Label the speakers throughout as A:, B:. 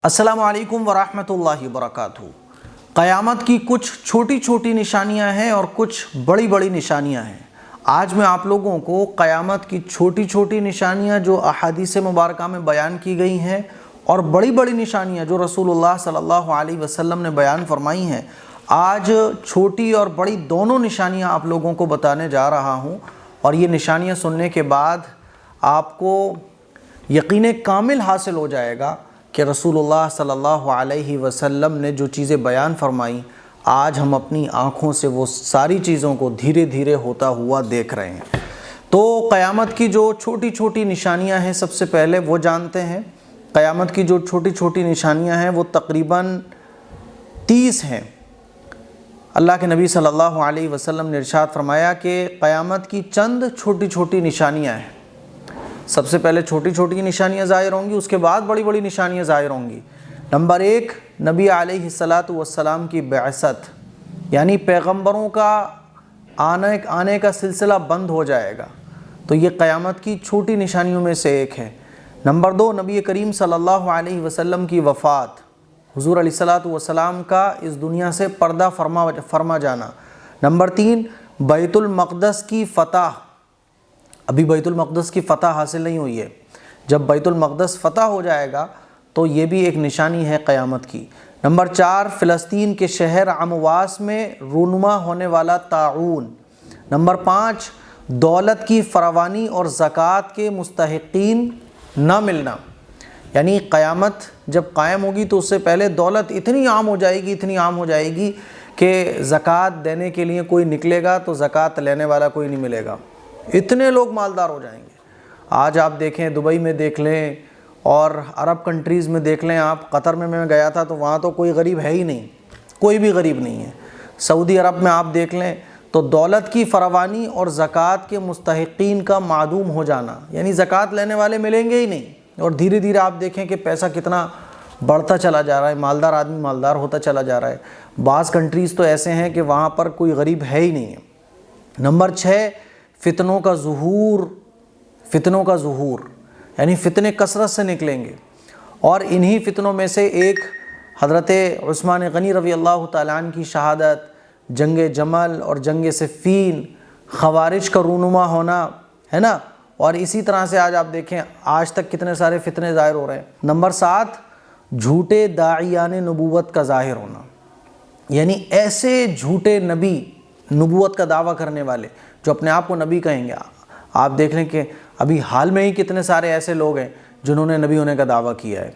A: अस्सलामु अलैकुम वरहमतुल्लाहि वबरकातुहू। क़यामत की कुछ छोटी छोटी निशानियां हैं और कुछ बड़ी बड़ी निशानियां हैं। आज मैं आप लोगों को क़यामत की छोटी छोटी निशानियां जो अहादीस मुबारका में बयान की गई हैं और बड़ी बड़ी निशानियां जो रसूलुल्लाह सल्लल्लाहु अलैहि वसल्लम ने बयान फरमाई हैं, आज छोटी और बड़ी दोनों निशानियां आप लोगों को बताने जा रहा हूं। और ये निशानियां सुनने के बाद आपको यकीन कामिल हासिल हो जाएगा कि रसूलुल्लाह सल्लल्लाहु अलैहि वसल्लम ने जो चीज़ें बयान फरमाई, आज हम अपनी आँखों से वो सारी चीज़ों को धीरे धीरे होता हुआ देख रहे हैं। तो क़यामत की जो छोटी छोटी निशानियां हैं, सबसे पहले वो जानते हैं। क़यामत की जो छोटी छोटी निशानियां हैं वो तकरीबन 30 हैं। अल्लाह के नबी सल्लल्लाहु अलैहि वसल्लम ने इरशाद फरमाया कि क़यामत की चंद छोटी छोटी निशानियां हैं। सबसे पहले छोटी छोटी निशानियां ज़ाहिर होंगी, उसके बाद बड़ी बड़ी निशानियां ज़ाहिर होंगी। नंबर 1, नबी अलैहिस्सलातु वस्सलाम की बैसत, यानी पैगंबरों का आने का सिलसिला बंद हो जाएगा। तो ये क़यामत की छोटी निशानियों में से एक है। नंबर 2, नबी करीम सल्लल्लाहु अलैहि वसल्लम की वफ़ात, हुज़ूर अलैहिस्सलातु वस्सलाम का इस दुनिया से पर्दा फरमा जाना। नंबर 3, बैतुल मक़दस की फ़तह। अभी बैतुल मक़दस की फ़तह हासिल नहीं हुई है। जब बैतुल मक़दस फ़तह हो जाएगा तो ये भी एक निशानी है क़यामत की। नंबर 4, फ़लस्तीन के शहर अमवास में रूनुमा होने वाला ताऊन। नंबर 5, दौलत की फ़रावानी और ज़कात के मुस्तहिक़ीन न मिलना, यानी क़यामत जब कायम होगी तो उससे पहले दौलत इतनी आम हो जाएगी कि ज़कात देने के लिए कोई निकलेगा तो ज़कात लेने वाला कोई नहीं मिलेगा। इतने लोग मालदार हो जाएंगे। आज आप देखें, दुबई में देख लें और अरब कंट्रीज़ में देख लें। आप कतर में मैं गया था तो वहाँ तो कोई गरीब है ही नहीं, कोई भी गरीब नहीं है। सऊदी अरब में आप देख लें तो दौलत की फ़रावानी और ज़कात के मुस्तहिक़ीन का मादूम हो जाना, यानी ज़कात लेने वाले मिलेंगे ही नहीं। और धीरे धीरे आप देखें कि पैसा कितना बढ़ता चला जा रहा है, मालदार आदमी मालदार होता चला जा रहा है। बाज़ कंट्रीज़ तो ऐसे हैं कि वहाँ पर कोई गरीब है ही नहीं है। नंबर 6, फ़ितनों का ज़ुहूर, यानी फ़ितने कसरत से निकलेंगे। और इन्हीं फ़ितनों में से एक हज़रत उस्मान गनी रज़ी अल्लाह तआला अन्हु की शहादत, जंग जमल और जंग सिफ़ीन, ख़वारिज का रूनुमा होना, है ना। और इसी तरह से आज आप देखें आज तक कितने सारे फ़ितने ज़ाहिर हो रहे हैं। नंबर 7, झूठे दाइयान नबूवत का ज़ाहिर होना, यानी ऐसे झूठे नबी, नबूवत का दावा करने वाले जो अपने आप को नबी कहेंगे। आप देख लें कि अभी हाल में ही कितने सारे ऐसे लोग हैं जिन्होंने नबी होने का दावा किया है,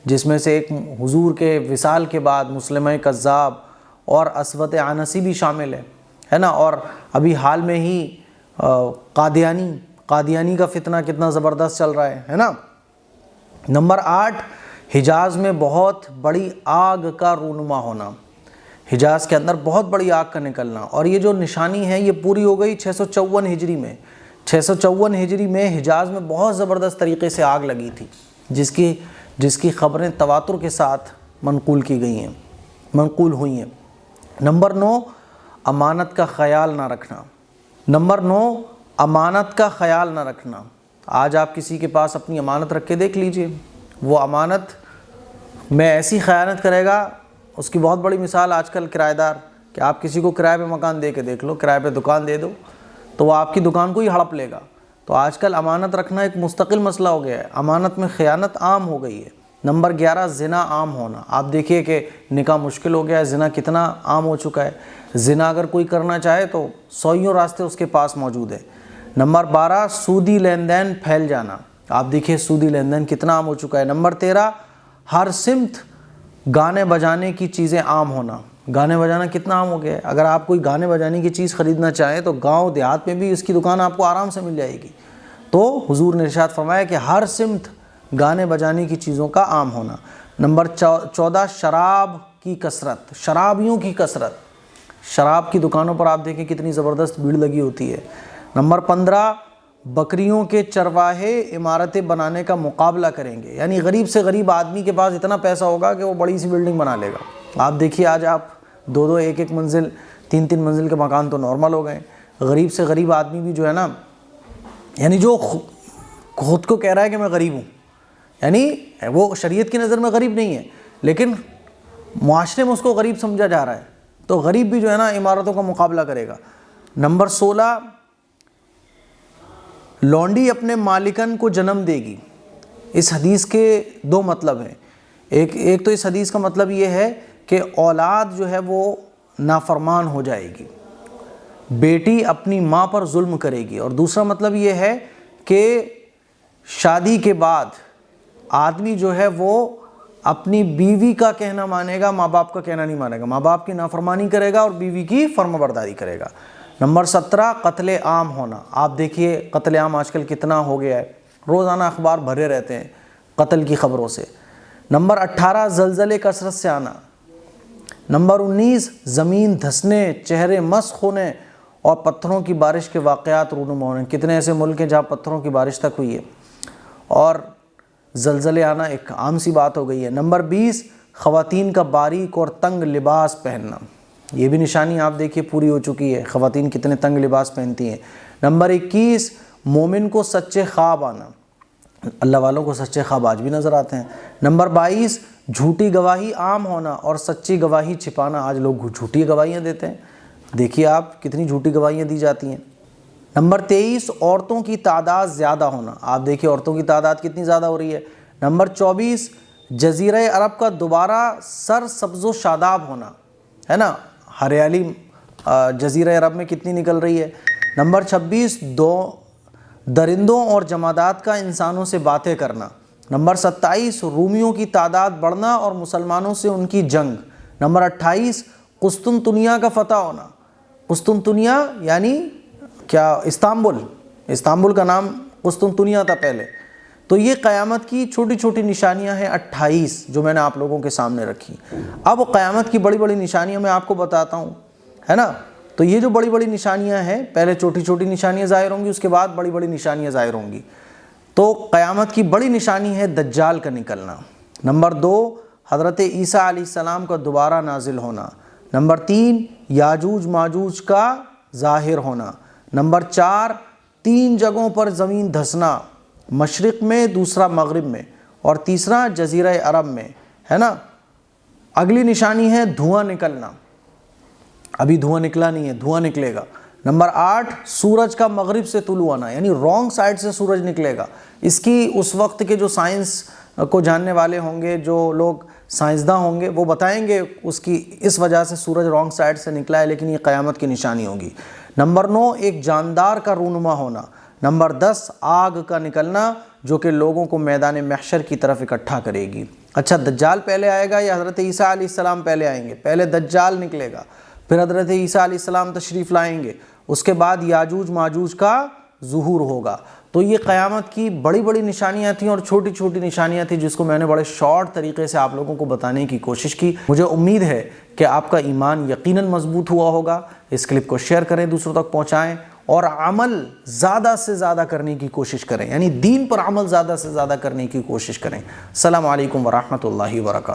A: जिसमें से एक हुजूर के विसाल के बाद मुस्लिम कज़्ज़ाब और असवत अनसी भी शामिल है ना। और अभी हाल में ही कादियानी का फितना कितना ज़बरदस्त चल रहा है ना। नंबर 8, हिजाज़ में बहुत बड़ी आग का रूनुमा होना, हिजाज़ के अंदर बहुत बड़ी आग का निकलना। और ये जो निशानी है ये पूरी हो गई 654 हिजरी में। 654 हिजरी में हिजाज़ में बहुत ज़बरदस्त तरीक़े से आग लगी थी, जिसकी ख़बरें तवातुर के साथ मनक़ूल हुई हैं। नंबर 9, अमानत का ख़याल ना रखना। नंबर 9, अमानत का ख़याल ना रखना। आज आप किसी के पास अपनी अमानत रख के देख लीजिए, वो अमानत में ऐसी ख़यानत करेगा। उसकी बहुत बड़ी मिसाल आजकल किराएदार, कि आप किसी को किराए पे मकान दे के देख लो, किराए पे दुकान दे दो तो वो आपकी दुकान को ही हड़प लेगा। तो आजकल अमानत रखना एक मुस्तकिल मसला हो गया है, अमानत में ख़यानत आम हो गई है। नंबर 11, ज़िना आम होना। आप देखिए कि निकाह मुश्किल हो गया है, ज़िना कितना आम हो चुका है। ज़िना अगर कोई करना चाहे तो सौयों रास्ते उसके पास मौजूद है। नंबर 12, सूदी लेन देन फैल जाना। आप देखिए सूदी लेन देन कितना आम हो चुका है। नंबर 13, हर सिमत गाने बजाने की चीज़ें आम होना। गाने बजाना कितना आम हो गया है। अगर आप कोई गाने बजाने की चीज़ ख़रीदना चाहें तो गांव देहात में भी इसकी दुकान आपको आराम से मिल जाएगी। तो हुजूर ने इरशाद फरमाया कि हर सिमत गाने बजाने की चीज़ों का आम होना। नंबर 14, शराब की कसरत, शराबियों की कसरत। शराब की दुकानों पर आप देखें कितनी ज़बरदस्त भीड़ लगी होती है। नंबर 15, बकरियों के चरवाहे इमारतें बनाने का मुकाबला करेंगे, यानी गरीब से गरीब आदमी के पास इतना पैसा होगा कि वो बड़ी सी बिल्डिंग बना लेगा। आप देखिए आज आप 2-2, 1-1 मंजिल, 3-3 मंजिल के मकान तो नॉर्मल हो गए। गरीब से गरीब आदमी भी जो है ना, यानी जो खुद को कह रहा है कि मैं गरीब हूँ, یعنی وہ شریعت کی نظر میں غریب نہیں ہے لیکن معاشرے میں اس کو غریب سمجھا جا رہا ہے، تو غریب بھی جو ہے نا عمارتوں کا مقابلہ کرے گا۔ نمبر 16، لونڈی اپنے مالکن کو جنم دے گی۔ اس حدیث کے دو مطلب ہیں، ایک تو اس حدیث کا مطلب یہ ہے کہ اولاد جو ہے وہ نافرمان ہو جائے گی، بیٹی اپنی ماں پر ظلم کرے گی، اور دوسرا مطلب یہ ہے کہ شادی کے بعد آدمی جو ہے وہ اپنی بیوی کا کہنا مانے گا، ماں باپ کا کہنا نہیں مانے گا، ماں باپ کی نافرمانی کرے گا اور بیوی کی فرمانبرداری کرے گا۔ نمبر 17، قتل عام ہونا۔ آپ دیکھیے قتل عام آج کل کتنا ہو گیا ہے، روزانہ اخبار بھرے رہتے ہیں قتل کی خبروں سے۔ نمبر 18، زلزلے کثرت سے آنا۔ نمبر 19، زمین دھسنے، چہرے مسخ ہونے اور پتھروں کی بارش کے واقعات رونما ہونے۔ کتنے ایسے ملک ہیں جہاں پتھروں کی بارش تک ہوئی ہے اور زلزلے آنا ایک عام سی بات ہو گئی ہے۔ نمبر 20، خواتین کا باریک اور تنگ لباس پہننا۔ یہ بھی نشانی آپ دیکھیے پوری ہو چکی ہے، خواتین کتنے تنگ لباس پہنتی ہیں۔ نمبر 21، مومن کو سچے خواب آنا۔ اللہ والوں کو سچے خواب آج بھی نظر آتے ہیں۔ نمبر 22، جھوٹی گواہی عام ہونا اور سچی گواہی چھپانا۔ آج لوگ جھوٹی گواہیاں دیتے ہیں، دیکھیے آپ کتنی جھوٹی گواہیاں دی جاتی ہیں۔ نمبر 23، عورتوں کی تعداد زیادہ ہونا۔ آپ دیکھیے عورتوں کی تعداد کتنی زیادہ ہو رہی ہے۔ نمبر 24، جزیرہ عرب کا دوبارہ سر سبز و شاداب ہونا، ہے نا، ہریالی جزیرہ عرب میں کتنی نکل رہی ہے۔ نمبر 26، درندوں اور جمادات کا انسانوں سے باتیں کرنا۔ نمبر 27، رومیوں کی تعداد بڑھنا اور مسلمانوں سے ان کی جنگ۔ نمبر 28، قسطنطنیہ کا فتح ہونا۔ قسطنطنیہ یعنی کیا؟ استنبول کا نام قسطنطنیہ تھا پہلے۔ تو یہ قیامت کی چھوٹی چھوٹی نشانیاں ہیں 28 جو میں نے آپ لوگوں کے سامنے رکھی۔ اب قیامت کی بڑی بڑی نشانیاں میں آپ کو بتاتا ہوں، ہے نا۔ تو یہ جو بڑی بڑی نشانیاں ہیں، پہلے چھوٹی چھوٹی نشانیاں ظاہر ہوں گی، اس کے بعد بڑی بڑی نشانیاں ظاہر ہوں گی۔ تو قیامت کی بڑی نشانی ہے دجال کا نکلنا۔ نمبر 2، حضرت عیسیٰ علیہ السلام کا دوبارہ نازل ہونا۔ نمبر 3، یاجوج ماجوج کا ظاہر ہونا۔ نمبر 4، 3 جگہوں پر زمین دھسنا، مشرق میں، دوسرا مغرب میں، اور تیسرا جزیرہ عرب میں، ہے نا۔ اگلی نشانی ہے دھواں نکلنا، ابھی دھواں نکلا نہیں ہے، دھواں نکلے گا۔ نمبر 8، سورج کا مغرب سے طلوع آنا، یعنی رانگ سائڈ سے سورج نکلے گا۔ اس کی اس وقت کے جو سائنس کو جاننے والے ہوں گے، جو لوگ سائنسداں ہوں گے، وہ بتائیں گے اس کی اس وجہ سے سورج رانگ سائڈ سے نکلا ہے، لیکن یہ قیامت کی نشانی ہوگی۔ نمبر 9، ایک جاندار کا رونما ہونا۔ نمبر 10، آگ کا نکلنا جو کہ لوگوں کو میدان محشر کی طرف اکٹھا کرے گی۔ اچھا، دجال پہلے آئے گا یا حضرت عیسیٰ علیہ السلام پہلے آئیں گے؟ پہلے دجال نکلے گا، پھر حضرت عیسیٰ علیہ السلام تشریف لائیں گے، اس کے بعد یاجوج ماجوج کا ظہور ہوگا۔ تو یہ قیامت کی بڑی بڑی نشانیاں تھیں اور چھوٹی چھوٹی نشانیاں تھیں جس کو میں نے بڑے شارٹ طریقے سے آپ لوگوں کو بتانے کی کوشش کی۔ مجھے امید ہے کہ آپ کا ایمان یقیناً مضبوط ہوا ہوگا۔ اس کلپ کو شیئر کریں، دوسروں تک پہنچائیں اور عمل زیادہ سے زیادہ کرنے کی کوشش کریں، یعنی دین پر عمل زیادہ سے زیادہ کرنے کی کوشش کریں۔ السلام علیکم ورحمۃ اللہ وبرکاتہ۔